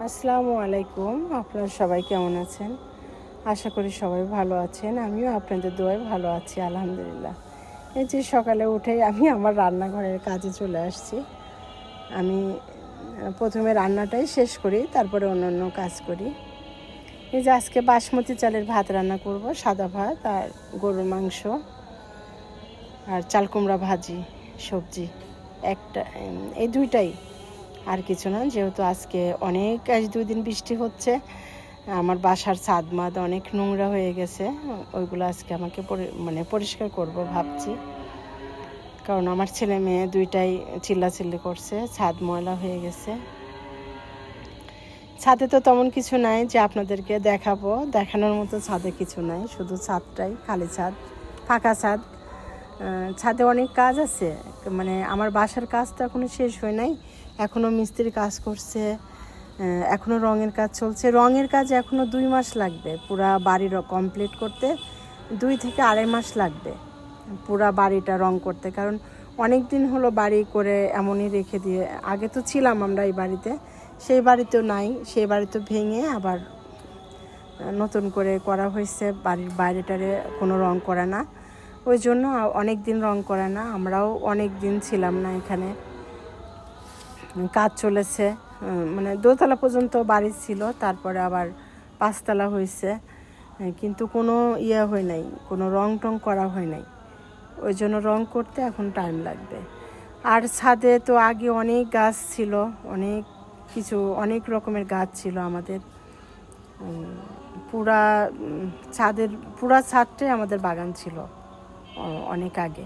আসসালামু আলাইকুম। আপনারা সবাই কেমন আছেন? আশা করি সবাই ভালো আছেন। আমিও আপনাদের দোয়ায় ভালো আছি, আলহামদুলিল্লাহ। এই যে সকালে উঠেই আমি আমার রান্নাঘরের কাজে চলে আসছি। আমি প্রথমে রান্নাটাই শেষ করি, তারপরে অন্য কাজ করি। এই যে আজকে বাসমতি চালের ভাত রান্না করব, সাদা ভাত আর গরুর মাংস আর চাল কুমড়া ভাজি, সবজি একটা, এই দুইটাই, আর কিছু না। যেহেতু আজকে আজ 2 দিন বৃষ্টি হচ্ছে, আমার বাসার ছাদ মাদ অনেক নোংরা হয়ে গেছে। ওইগুলো আজকে আমাকে পরিষ্কার করব ভাবছি, কারণ আমার ছেলে মেয়ে দুইটাই চিল্লাচিল্লি করছে, ছাদ ময়লা হয়ে গেছে। ছাদে তো তেমন কিছু নাই যে আপনাদেরকে দেখাবো, দেখানোর মতো ছাদে কিছু নাই, শুধু ছাদটাই খালি ছাদ, ফাঁকা ছাদ। ছাদে অনেক কাজ আছে, মানে আমার বাসার কাজ তো এখনও শেষ হয় নাই, এখনও মিস্ত্রি কাজ করছে, এখনও রঙের কাজ চলছে। রঙের কাজ এখনও 2 মাস লাগবে, পুরা বাড়ির কমপ্লিট করতে 2 থেকে 2.5 মাস লাগবে পুরা বাড়িটা রং করতে। কারণ অনেক দিন হলো বাড়ি করে এমনই রেখে দিয়ে, আগে তো ছিলাম আমরা এই বাড়িতে, সেই বাড়িতেও নাই, সেই বাড়িতে ভেঙে আবার নতুন করে করা হয়েছে। বাড়ির বাইরেটারে কোনো রং করা না, ওই জন্য অনেক দিন রং করা না। আমরাও অনেক দিন ছিলাম না এখানে, কাজ চলেছে। মানে 2তলা পর্যন্ত বাড়ি ছিল, তারপরে আবার 5তলা হয়েছে, কিন্তু কোনো হয় নাই, কোনো রং টং করা হয় নাই। ওই জন্য রং করতে এখন টাইম লাগবে। আর ছাদে তো আগে অনেক গাছ ছিল, অনেক রকমের গাছ ছিল আমাদের। পুরা ছাদটাই আমাদের বাগান ছিল অনেক আগে।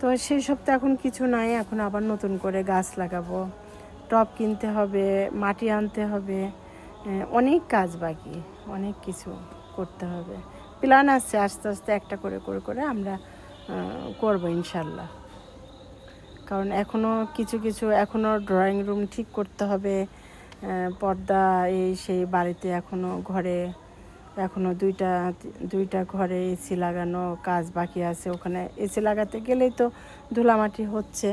তো সেই সব তো এখন কিছু নাই, এখন আবার নতুন করে গাছ লাগাবো, টব কিনতে হবে, মাটি আনতে হবে, অনেক কাজ বাকি, অনেক কিছু করতে হবে। প্ল্যান আছে, আস্তে আস্তে একটা করে করে আমরা করবো ইনশাল্লাহ। কারণ এখনও ড্রয়িং রুম ঠিক করতে হবে, পর্দা এই সেই বাড়িতে ঘরে এখনও দুইটা ঘরে এসি লাগানো কাজ বাকি আছে। ওখানে এসি লাগাতে গেলেই তো ধুলামাটি হচ্ছে,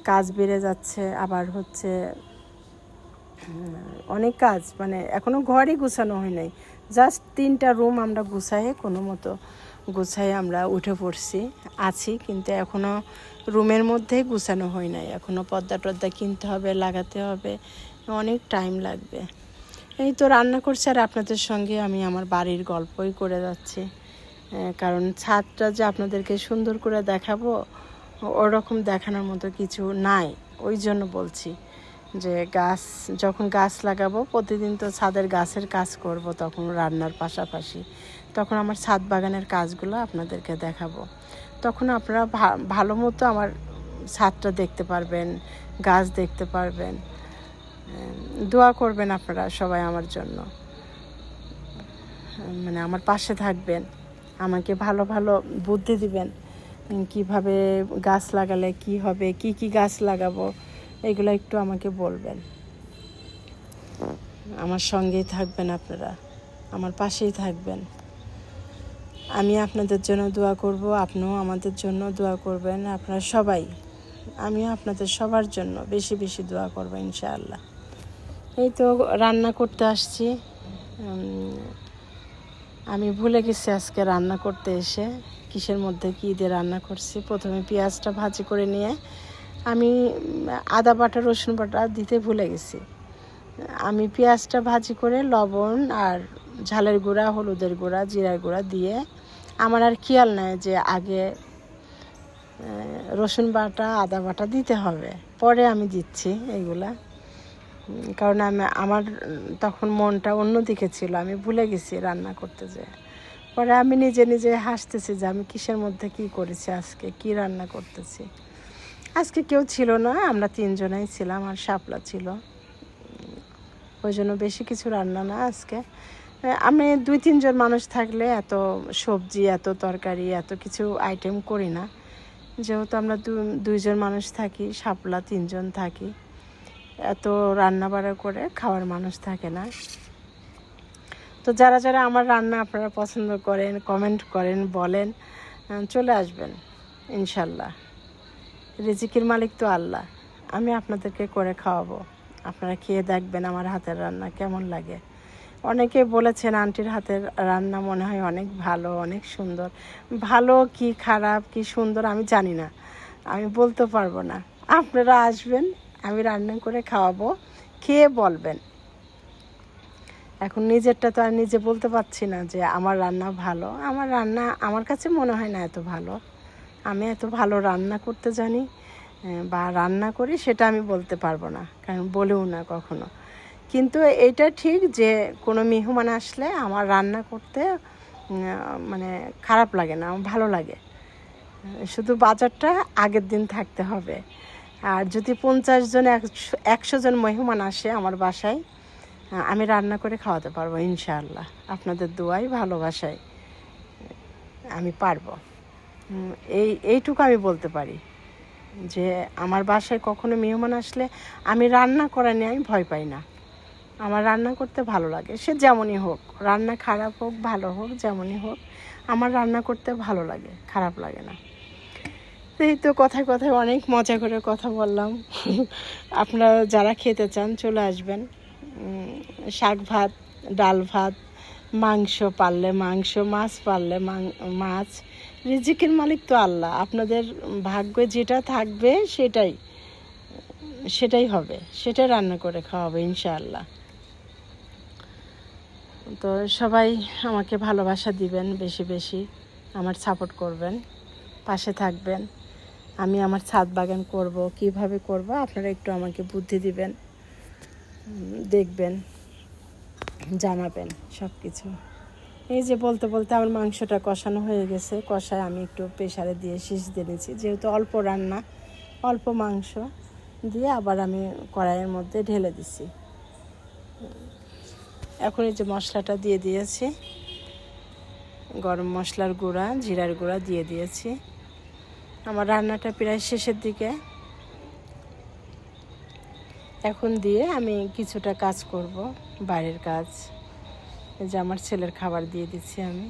কাজ বেড়ে যাচ্ছে, আবার হচ্ছে অনেক কাজ। মানে এখনও ঘরই গুছানো হয় নাই, জাস্ট 3টা রুম আমরা গুছাই আমরা উঠে পড়ছি আছি, কিন্তু এখনও রুমের মধ্যেই গুছানো হয় নাই। এখনও পর্দা টর্দা কিনতে হবে, লাগাতে হবে, অনেক টাইম লাগবে। এই তো রান্না করছি, আর আপনাদের সঙ্গে আমি আমার বাড়ির গল্পই করে যাচ্ছি। কারণ ছাদটা যে আপনাদেরকে সুন্দর করে দেখাবো, ওরকম দেখানোর মতো কিছু নাই। ওই জন্য বলছি যে যখন গাছ লাগাবো, প্রতিদিন তো ছাদের গাছের কাজ করব, তখন রান্নার পাশাপাশি তখন আমার ছাদ বাগানের কাজগুলো আপনাদেরকে দেখাবো। তখন আপনারা ভালো মতো আমার ছাদটা দেখতে পারবেন, গাছ দেখতে পারবেন। দোয়া করবেন আপনারা সবাই আমার জন্য, মানে আমার পাশে থাকবেন, আমাকে ভালো ভালো বুদ্ধি দিবেন, কিভাবে গাছ লাগালে কি হবে, কি গাছ লাগাবো, এগুলো একটু আমাকে বলবেন। আমার সঙ্গেই থাকবেন আপনারা, আমার পাশেই থাকবেন। আমি আপনাদের জন্য দোয়া করব, আপনিও আমাদের জন্য দোয়া করবেন, আপনারা সবাই। আমিও আপনাদের সবার জন্য বেশি বেশি দোয়া করব ইনশাআল্লাহ। এই তো রান্না করতে আসছি। আমি ভুলে গেছি আজকে রান্না করতে এসে কিসের মধ্যে কী দিয়ে রান্না করছি। প্রথমে পেঁয়াজটা ভাজি করে নিয়ে আমি আদা বাটা রসুন বাটা দিতে ভুলে গেছি। আমি পেঁয়াজটা ভাজি করে লবণ আর ঝালের গুঁড়া, হলুদের গুঁড়া, জিরার গুঁড়া দিয়ে, আমার আর খেয়াল নাই যে আগে রসুন বাটা আদা বাটা দিতে হবে, পরে আমি দিচ্ছি এইগুলা। কারণ আমার তখন মনটা অন্যদিকে ছিল, আমি ভুলে গেছি রান্না করতে যেয়ে। পরে আমি নিজে হাসতেছি যে আমি কিসের মধ্যে কি করেছি, আজকে কি রান্না করতেছি। আজকে কেউ ছিল না, আমরা 3 জনাই ছিলাম, আর শাপলা ছিল, ওই জন্য বেশি কিছু রান্না না আজকে। আমি 2-3 জন মানুষ থাকলে এত সবজি, এত তরকারি, এত কিছু আইটেম করি না। যেহেতু আমরা 2 জন মানুষ থাকি, শাপলা 3 জন থাকি, এত রান্না বাড়া করে খাওয়ার মানুষ থাকে না। তো যারা আমার রান্না আপনারা পছন্দ করেন, কমেন্ট করেন, বলেন, চলে আসবেন ইনশাল্লাহ। রিজিকের মালিক তো আল্লাহ, আমি আপনাদেরকে করে খাওয়াবো আপনারা খেয়ে দেখবেন আমার হাতের রান্না কেমন লাগে। অনেকে বলেছেন আন্টির হাতের রান্না মনে হয় অনেক ভালো, অনেক সুন্দর। ভালো কি খারাপ কি সুন্দর আমি জানি না, আমি বলতে পারবো না। আপনারা আসবেন, আমি রান্না করে খাওয়াবো, খেয়ে বলবেন। এখন নিজেরটা তো আর নিজে বলতে পারছি না যে আমার রান্না ভালো। আমার রান্না আমার কাছে মনে হয় না এত ভালো। আমি এত ভালো রান্না করতে জানি বা রান্না করি সেটা আমি বলতে পারবো না, কারণ বলেও না কখনো। কিন্তু এটা ঠিক যে কোনো মেহমান আসলে আমার রান্না করতে মানে খারাপ লাগে না, আমার ভালো লাগে। শুধু বাজারটা আগের দিন থাকতে হবে। আর যদি 50 জন 100 জন মেহমান আসে আমার বাসায়, আমি রান্না করে খাওয়াতে পারবো ইনশাআল্লাহ। আপনাদের দোয়ায় ভালোবাসায় আমি পারবো। এইটুকু আমি বলতে পারি যে আমার বাসায় কখনো মেহমান আসলে আমি রান্না করা নিয়ে আমি ভয় পাই না। আমার রান্না করতে ভালো লাগে, সে যেমনই হোক, রান্না খারাপ হোক ভালো হোক যেমনই হোক, আমার রান্না করতে ভালো লাগে, খারাপ লাগে না। এই তো কথায় কথায় অনেক মজা করে কথা বললাম। আপনারা যারা খেতে চান চলে আসবেন। শাক ভাত, ডাল ভাত, মাংস পারলে মাংস, মাছ পারলে মাছ। রিজিকের মালিক তো আল্লাহ, আপনাদের ভাগ্যে যেটা থাকবে সেটাই হবে, সেটাই রান্না করে খাওয়াবে ইনশাআল্লাহ। তো সবাই আমাকে ভালোবাসা দিবেন, বেশি বেশি আমার সাপোর্ট করবেন, পাশে থাকবেন। আমি আমার ছাদ বাগান করব, কিভাবে করব আপনারা একটু আমাকে বুদ্ধি দিবেন, দেখবেন, জানাবেন সব কিছু। এই যে বলতে বলতে আমার মাংসটা কষানো হয়ে গেছে, কষায় আমি একটু প্রেসারে দিয়ে দিয়ে নিয়েছি, যেহেতু অল্প রান্না, অল্প মাংস দিয়ে আবার আমি কড়াইয়ের মধ্যে ঢেলে দিছি। এখন এই যে মশলাটা দিয়ে দিয়েছি, গরম মশলার গুঁড়া, জিরার গুঁড়া দিয়ে দিয়েছি। আমার রান্নাটা প্রায় শেষের দিকে। এখন দিয়ে আমি কিছুটা কাজ করব, বাইরের কাজ। এই যে আমার ছেলের খাবার দিয়ে দিচ্ছি আমি।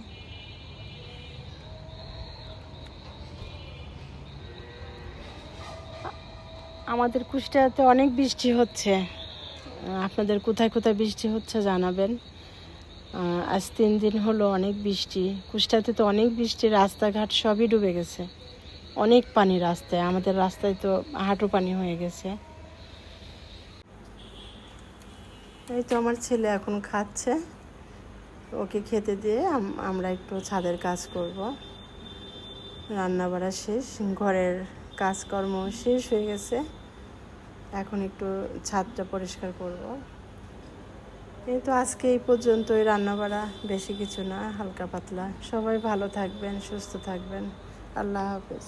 আমাদের কুষ্টিয়াতে অনেক বৃষ্টি হচ্ছে, আপনাদের কোথায় কোথায় বৃষ্টি হচ্ছে জানাবেন। আজ 3 দিন হলো অনেক বৃষ্টি, কুষ্টিয়াতে তো অনেক বৃষ্টি, রাস্তাঘাট সবই ডুবে গেছে, অনেক পানি রাস্তায়, আমাদের রাস্তায় তো হাঁটু পানি হয়ে গেছে। এই তো আমার ছেলে এখন খাচ্ছে, ওকে খেতে দিয়ে আমরা একটু ছাদের কাজ করব। রান্না বাড়া শেষ, ঘরের কাজকর্ম শেষ হয়ে গেছে, এখন একটু ছাদটা পরিষ্কার করব। এই তো আজকে এই পর্যন্তই রান্না বাড়া, বেশি কিছু না, হালকা পাতলা। সবাই ভালো থাকবেন, সুস্থ থাকবেন। আল্লাহ হাফেজ।